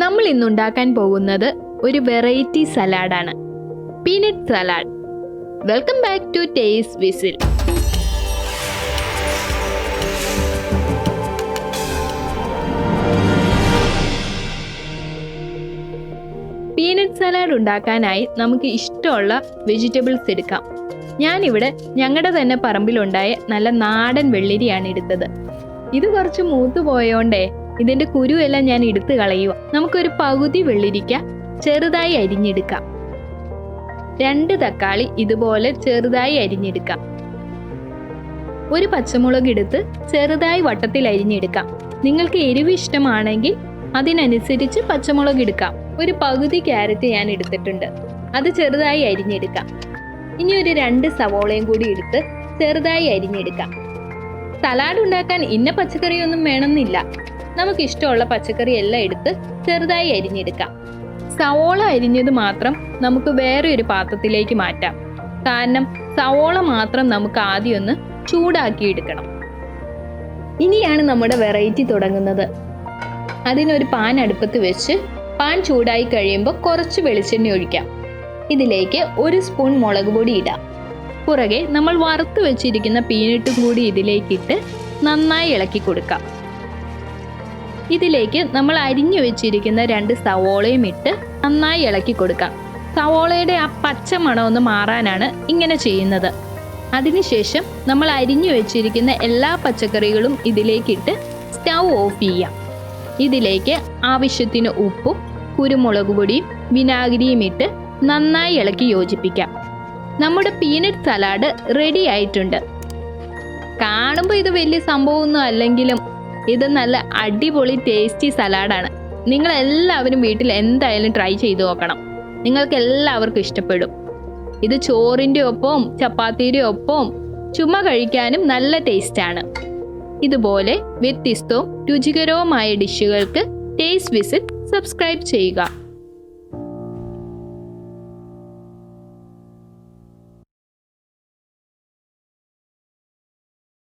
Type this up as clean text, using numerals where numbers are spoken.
നമ്മൾ ഇന്നുണ്ടാക്കാൻ പോകുന്നത് ഒരു വെറൈറ്റി സലാഡാണ്, peanut salad. Welcome back to Taste Whistle. Peanut salad ഉണ്ടാക്കാനായി നമുക്ക് ഇഷ്ടമുള്ള വെജിറ്റബിൾസ് എടുക്കാം. ഞാനിവിടെ ഞങ്ങളുടെ തന്നെ പറമ്പിലുണ്ടായ നല്ല നാടൻ വെള്ളരിയാണ് എടുത്തത്. ഇത് കുറച്ച് മൂത്തു പോയോണ്ടേ ഇതിൻ്റെ കുരുവെല്ലാം ഞാൻ എടുത്തു കളയുക. നമുക്കൊരു പകുതി വെള്ളരിക്ക ചെറുതായി അരിഞ്ഞെടുക്കാം. 2 തക്കാളി ഇതുപോലെ ചെറുതായി അരിഞ്ഞെടുക്കാം. ഒരു പച്ചമുളക് എടുത്ത് ചെറുതായി വട്ടത്തിൽ അരിഞ്ഞെടുക്കാം. നിങ്ങൾക്ക് എരിവ് ഇഷ്ടമാണെങ്കിൽ അതിനനുസരിച്ച് പച്ചമുളക് എടുക്കാം. ഒരു പകുതി ക്യാരറ്റ് ഞാൻ എടുത്തിട്ടുണ്ട്, അത് ചെറുതായി അരിഞ്ഞെടുക്കാം. ഇനി ഒരു 2 സവോളയും കൂടി എടുത്ത് ചെറുതായി അരിഞ്ഞെടുക്കാം. സലാഡ് ഉണ്ടാക്കാൻ ഇന്ന പച്ചക്കറിയൊന്നും വേണമെന്നില്ല, നമുക്ക് ഇഷ്ടമുള്ള പച്ചക്കറി എല്ലാം എടുത്ത് ചെറുതായി അരിഞ്ഞെടുക്കാം. സവോള അരിഞ്ഞത് മാത്രം നമുക്ക് വേറെ ഒരു പാത്രത്തിലേക്ക് മാറ്റാം, കാരണം സവോള മാത്രം നമുക്ക് ആദ്യം ഒന്ന് ചൂടാക്കി എടുക്കണം. ഇനിയാണ് നമ്മുടെ വെറൈറ്റി തുടങ്ങുന്നത്. അതിനൊരു പാൻ അടുപ്പത്ത് വെച്ച് പാൻ ചൂടായി കഴിയുമ്പോൾ കുറച്ച് വെളിച്ചെണ്ണ ഒഴിക്കാം. ഇതിലേക്ക് 1 സ്പൂൺ മുളക് പൊടി ഇടാം. പുറകെ നമ്മൾ വറുത്ത് വെച്ചിരിക്കുന്ന പീനട്ടും കൂടി ഇതിലേക്കിട്ട് നന്നായി ഇളക്കി കൊടുക്കാം. ഇതിലേക്ക് നമ്മൾ അരിഞ്ഞു വെച്ചിരിക്കുന്ന 2 സവോളയും ഇട്ട് നന്നായി ഇളക്കി കൊടുക്കാം. സവോളയുടെ ആ പച്ച മണം ഒന്ന് മാറാനാണ് ഇങ്ങനെ ചെയ്യുന്നത്. അതിനുശേഷം നമ്മൾ അരിഞ്ഞു വെച്ചിരിക്കുന്ന എല്ലാ പച്ചക്കറികളും ഇതിലേക്കിട്ട് സ്റ്റൗ ഓഫ് ചെയ്യാം. ഇതിലേക്ക് ആവശ്യത്തിന് ഉപ്പും കുരുമുളക് പൊടിയും വിനാഗിരിയും ഇട്ട് നന്നായി ഇളക്കി യോജിപ്പിക്കാം. നമ്മുടെ പീനട്ട് സലാഡ് റെഡി ആയിട്ടുണ്ട്. കാണുമ്പോൾ ഇത് വലിയ സംഭവമൊന്നും അല്ലെങ്കിലും ഇത് നല്ല അടിപൊളി ടേസ്റ്റി സലാഡാണ്. നിങ്ങളെല്ലാവരും വീട്ടിൽ എന്തായാലും ട്രൈ ചെയ്ത് നോക്കണം. നിങ്ങൾക്ക് എല്ലാവർക്കും ഇഷ്ടപ്പെടും. ഇത് ചോറിൻ്റെ ഒപ്പവും ചപ്പാത്തിയുടെ ഒപ്പവും ചുമ്മാ കഴിക്കാനും നല്ല ടേസ്റ്റാണ്. ഇതുപോലെ വ്യത്യസ്തവും രുചികരവുമായ ഡിഷുകൾക്ക് ടേസ്റ്റ് വിസിൽ സബ്സ്ക്രൈബ് ചെയ്യുക.